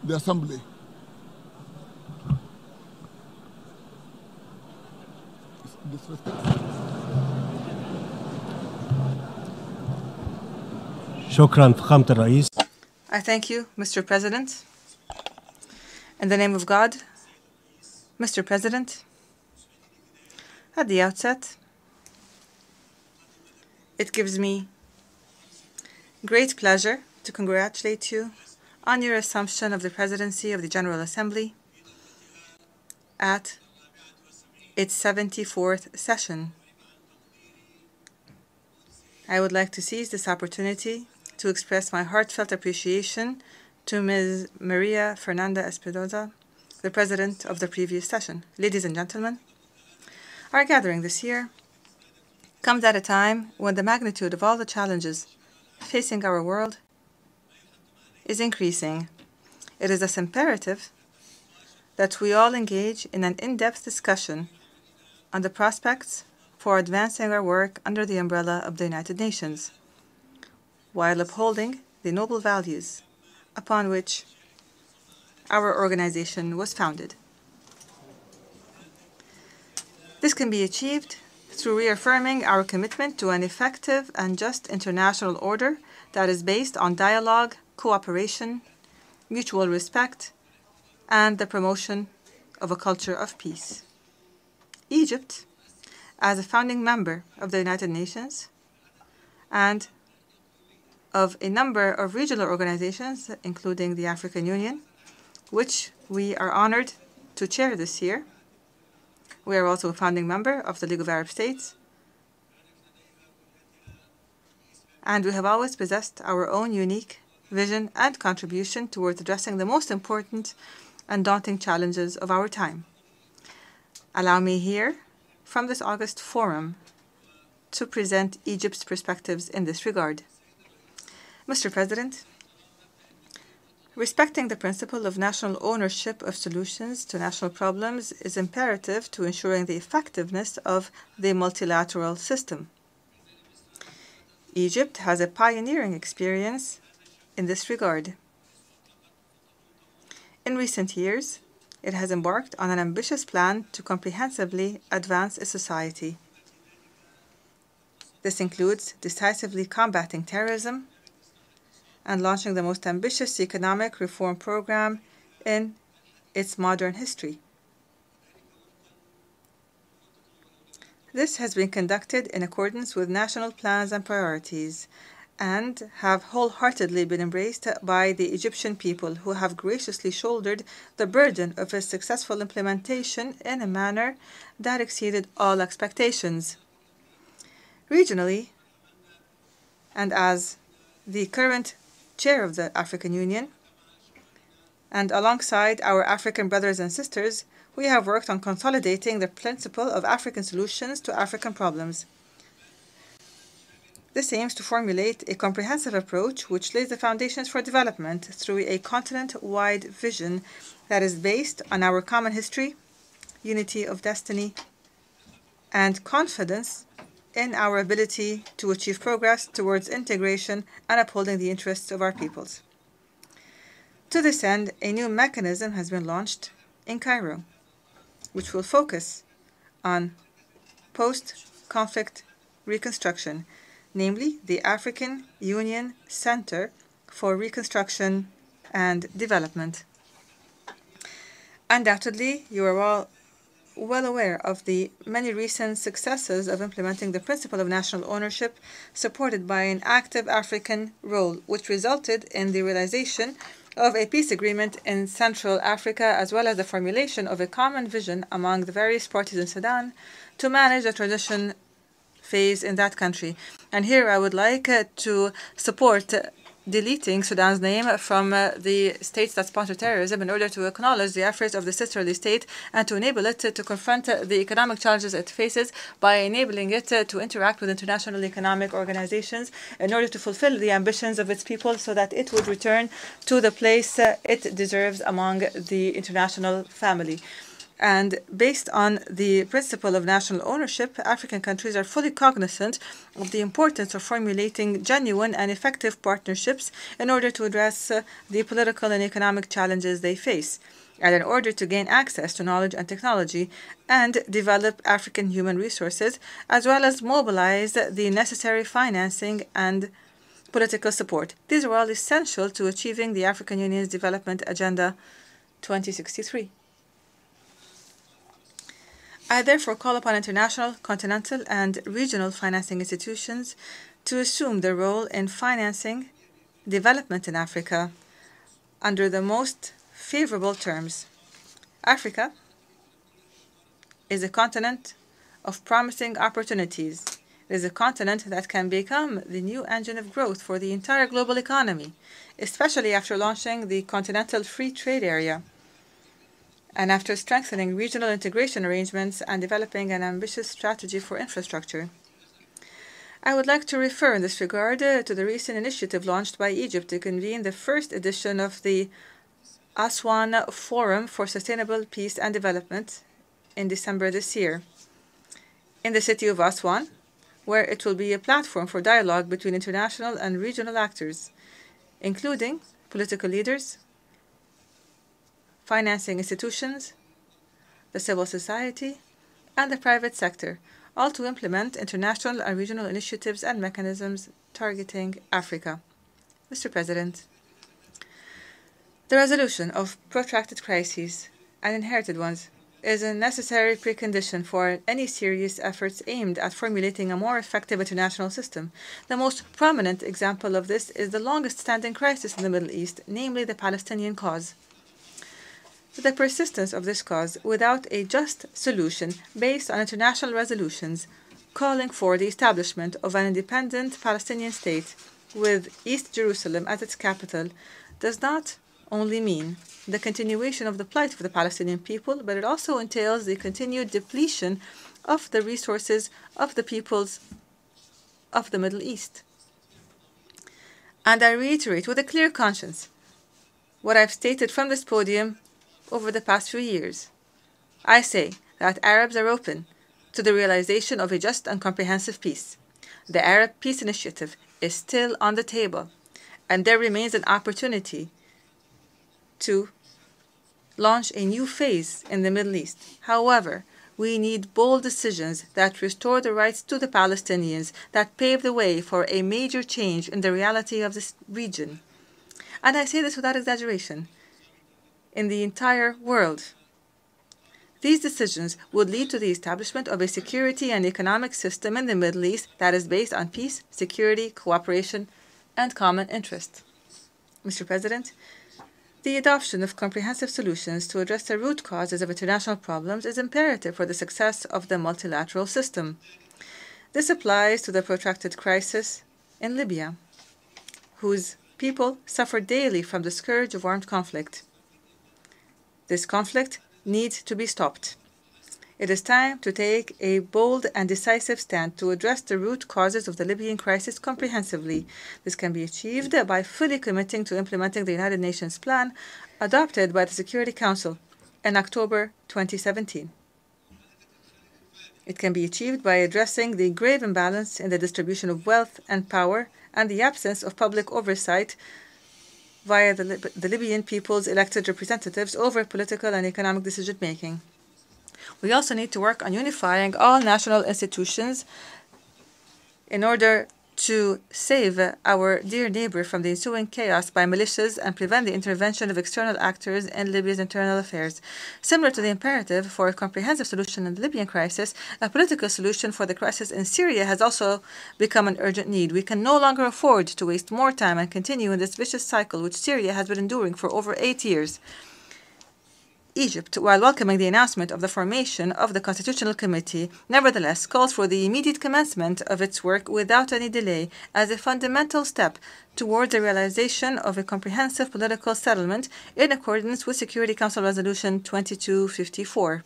the Assembly. شكرا فخامة الرئيس. I thank you, Mr. President. In the name of God, Mr. President, at the outset, it gives me great pleasure to congratulate you on your assumption of the presidency of the General Assembly at its 74th session. I would like to seize this opportunity to express my heartfelt appreciation to Ms. Maria Fernanda Espinosa, the president of the previous session. Ladies and gentlemen, our gathering this year comes at a time when the magnitude of all the challenges facing our world is increasing. It is thus imperative that we all engage in an in-depth discussion on the prospects for advancing our work under the umbrella of the United Nations, while upholding the noble values upon which our organization was founded. This can be achieved through reaffirming our commitment to an effective and just international order that is based on dialogue, cooperation, mutual respect, and the promotion of a culture of peace. Egypt, as a founding member of the United Nations and of a number of regional organizations, including the African Union, which we are honored to chair this year. We are also a founding member of the League of Arab States, and we have always possessed our own unique vision and contribution towards addressing the most important and daunting challenges of our time. Allow me here, from this August forum, to present Egypt's perspectives in this regard. Mr. President, respecting the principle of national ownership of solutions to national problems is imperative to ensuring the effectiveness of the multilateral system. Egypt has a pioneering experience in this regard. In recent years, it has embarked on an ambitious plan to comprehensively advance its society. This includes decisively combating terrorism and launching the most ambitious economic reform program in its modern history. This has been conducted in accordance with national plans and priorities, and have wholeheartedly been embraced by the Egyptian people, who have graciously shouldered the burden of its successful implementation in a manner that exceeded all expectations. Regionally, and as the current chair of the African Union, and alongside our African brothers and sisters, we have worked on consolidating the principle of African solutions to African problems. This aims to formulate a comprehensive approach which lays the foundations for development through a continent-wide vision that is based on our common history, unity of destiny, and confidence in our ability to achieve progress towards integration and upholding the interests of our peoples. To this end, a new mechanism has been launched in Cairo, which will focus on post-conflict reconstruction, namely the African Union Center for Reconstruction and Development. Undoubtedly, you are all well aware of the many recent successes of implementing the principle of national ownership, supported by an active African role, which resulted in the realization of a peace agreement in Central Africa, as well as the formulation of a common vision among the various parties in Sudan to manage the transition phase in that country. And here I would like to support deleting Sudan's name from the states that sponsor terrorism in order to acknowledge the efforts of the sisterly state and to enable it to confront the economic challenges it faces by enabling it to interact with international economic organizations in order to fulfill the ambitions of its people so that it would return to the place it deserves among the international family. And based on the principle of national ownership, African countries are fully cognizant of the importance of formulating genuine and effective partnerships in order to address the political and economic challenges they face, and in order to gain access to knowledge and technology and develop African human resources, as well as mobilize the necessary financing and political support. These are all essential to achieving the African Union's Development Agenda 2063. I therefore call upon international, continental, and regional financing institutions to assume their role in financing development in Africa under the most favorable terms. Africa is a continent of promising opportunities. It is a continent that can become the new engine of growth for the entire global economy, especially after launching the Continental Free Trade Area, and after strengthening regional integration arrangements and developing an ambitious strategy for infrastructure. I would like to refer in this regard to the recent initiative launched by Egypt to convene the first edition of the Aswan Forum for Sustainable Peace and Development in December this year, in the city of Aswan, where it will be a platform for dialogue between international and regional actors, including political leaders, financing institutions, the civil society, and the private sector, all to implement international and regional initiatives and mechanisms targeting Africa. Mr. President, the resolution of protracted crises and inherited ones is a necessary precondition for any serious efforts aimed at formulating a more effective international system. The most prominent example of this is the longest-standing crisis in the Middle East, namely the Palestinian cause. The persistence of this cause without a just solution based on international resolutions calling for the establishment of an independent Palestinian state with East Jerusalem as its capital does not only mean the continuation of the plight of the Palestinian people, but it also entails the continued depletion of the resources of the peoples of the Middle East. And I reiterate with a clear conscience what I've stated from this podium over the past few years. I say that Arabs are open to the realization of a just and comprehensive peace. The Arab Peace Initiative is still on the table, and there remains an opportunity to launch a new phase in the Middle East. However, we need bold decisions that restore the rights to the Palestinians, that pave the way for a major change in the reality of this region. And I say this without exaggeration. In the entire world, these decisions would lead to the establishment of a security and economic system in the Middle East that is based on peace, security, cooperation, and common interest. Mr. President, the adoption of comprehensive solutions to address the root causes of international problems is imperative for the success of the multilateral system. This applies to the protracted crisis in Libya, whose people suffer daily from the scourge of armed conflict. This conflict needs to be stopped. It is time to take a bold and decisive stand to address the root causes of the Libyan crisis comprehensively. This can be achieved by fully committing to implementing the United Nations plan adopted by the Security Council in October 2017. It can be achieved by addressing the grave imbalance in the distribution of wealth and power and the absence of public oversight via the Libyan people's elected representatives over political and economic decision-making. We also need to work on unifying all national institutions in order to save our dear neighbor from the ensuing chaos by militias and prevent the intervention of external actors in Libya's internal affairs. Similar to the imperative for a comprehensive solution in the Libyan crisis, a political solution for the crisis in Syria has also become an urgent need. We can no longer afford to waste more time and continue in this vicious cycle which Syria has been enduring for over 8 years. Egypt, while welcoming the announcement of the formation of the Constitutional Committee, nevertheless calls for the immediate commencement of its work without any delay as a fundamental step towards the realization of a comprehensive political settlement in accordance with Security Council Resolution 2254.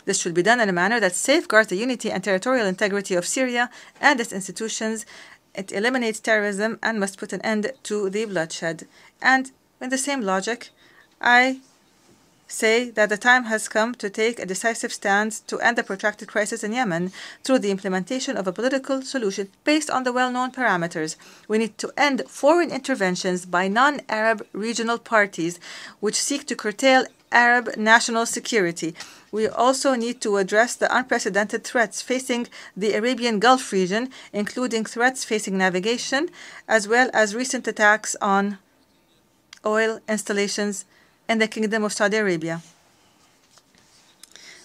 This should be done in a manner that safeguards the unity and territorial integrity of Syria and its institutions. It eliminates terrorism and must put an end to the bloodshed. And in the same logic, I say that the time has come to take a decisive stand to end the protracted crisis in Yemen through the implementation of a political solution based on the well-known parameters. We need to end foreign interventions by non-Arab regional parties which seek to curtail Arab national security. We also need to address the unprecedented threats facing the Arabian Gulf region, including threats facing navigation, as well as recent attacks on oil installations in the Kingdom of Saudi Arabia.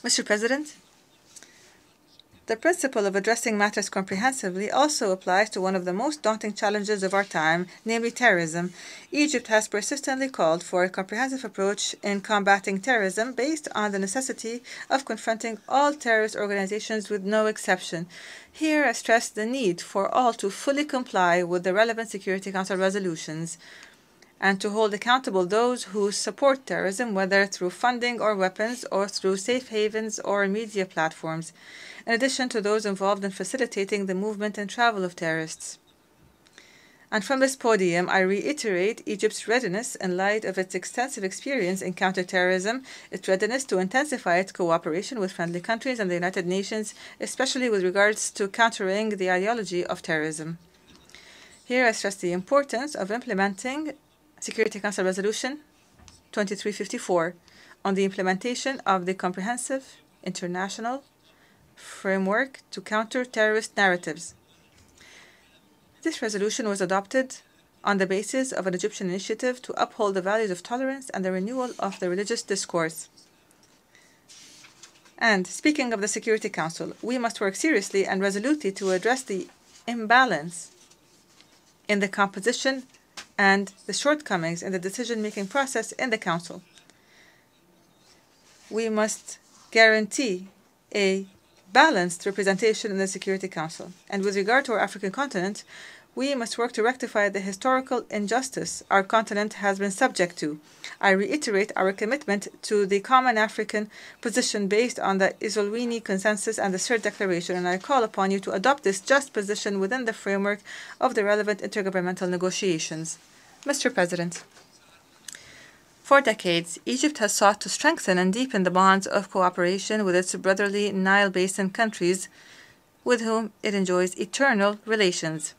Mr. President, the principle of addressing matters comprehensively also applies to one of the most daunting challenges of our time, namely terrorism. Egypt has persistently called for a comprehensive approach in combating terrorism based on the necessity of confronting all terrorist organizations with no exception. Here I stress the need for all to fully comply with the relevant Security Council resolutions and to hold accountable those who support terrorism, whether through funding or weapons, or through safe havens or media platforms, in addition to those involved in facilitating the movement and travel of terrorists. And from this podium, I reiterate Egypt's readiness in light of its extensive experience in counterterrorism, its readiness to intensify its cooperation with friendly countries and the United Nations, especially with regards to countering the ideology of terrorism. Here I stress the importance of implementing Security Council Resolution 2354 on the implementation of the comprehensive international framework to counter terrorist narratives. This resolution was adopted on the basis of an Egyptian initiative to uphold the values of tolerance and the renewal of the religious discourse. And speaking of the Security Council, we must work seriously and resolutely to address the imbalance in the composition and the shortcomings in the decision-making process in the Council. We must guarantee a balanced representation in the Security Council. And with regard to our African continent, we must work to rectify the historical injustice our continent has been subject to. I reiterate our commitment to the common African position based on the Isolini Consensus and the Third Declaration, and I call upon you to adopt this just position within the framework of the relevant intergovernmental negotiations. Mr. President, for decades, Egypt has sought to strengthen and deepen the bonds of cooperation with its brotherly Nile Basin countries, with whom it enjoys eternal relations.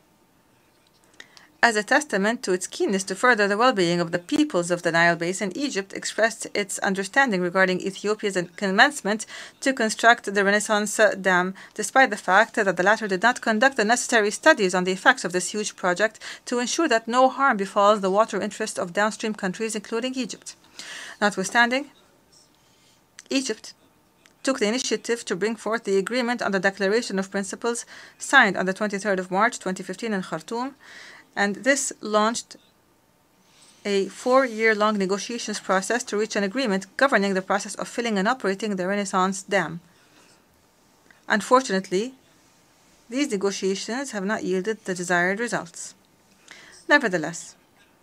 As a testament to its keenness to further the well-being of the peoples of the Nile Basin, Egypt expressed its understanding regarding Ethiopia's commencement to construct the Renaissance Dam, despite the fact that the latter did not conduct the necessary studies on the effects of this huge project to ensure that no harm befalls the water interests of downstream countries, including Egypt. Notwithstanding, Egypt took the initiative to bring forth the agreement on the Declaration of Principles signed on the 23rd of March 2015 in Khartoum, and this launched a 4-year-long negotiations process to reach an agreement governing the process of filling and operating the Renaissance Dam. Unfortunately, these negotiations have not yielded the desired results. Nevertheless,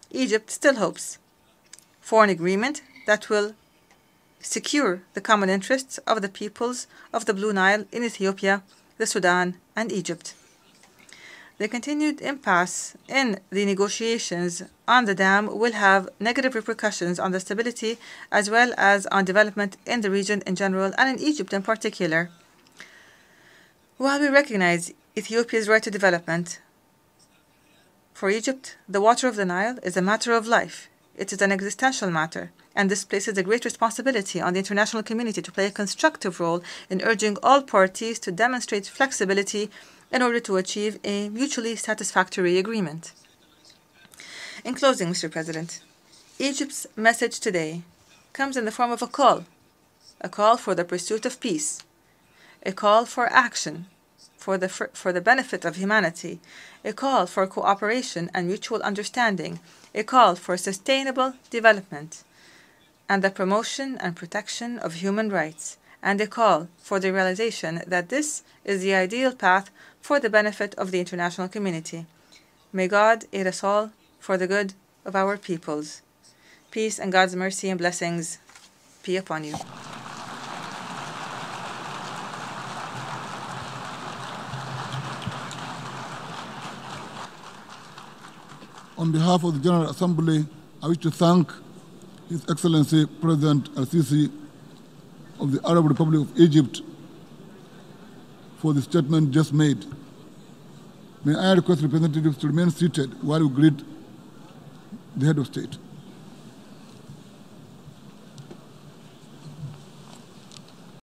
Egypt still hopes for an agreement that will secure the common interests of the peoples of the Blue Nile in Ethiopia, the Sudan, and Egypt. The continued impasse in the negotiations on the dam will have negative repercussions on the stability as well as on development in the region in general and in Egypt in particular. While we recognize Ethiopia's right to development, for Egypt, the water of the Nile is a matter of life. It is an existential matter, and this places a great responsibility on the international community to play a constructive role in urging all parties to demonstrate flexibility in order to achieve a mutually satisfactory agreement. In closing, Mr. President, Egypt's message today comes in the form of a call for the pursuit of peace, a call for action for the benefit of humanity, a call for cooperation and mutual understanding, a call for sustainable development and the promotion and protection of human rights, and a call for the realization that this is the ideal path for the benefit of the international community. May God aid us all for the good of our peoples. Peace and God's mercy and blessings be upon you. On behalf of the General Assembly, I wish to thank His Excellency President al-Sisi of the Arab Republic of Egypt for the statement just made. May I request representatives to remain seated while we greet the head of state.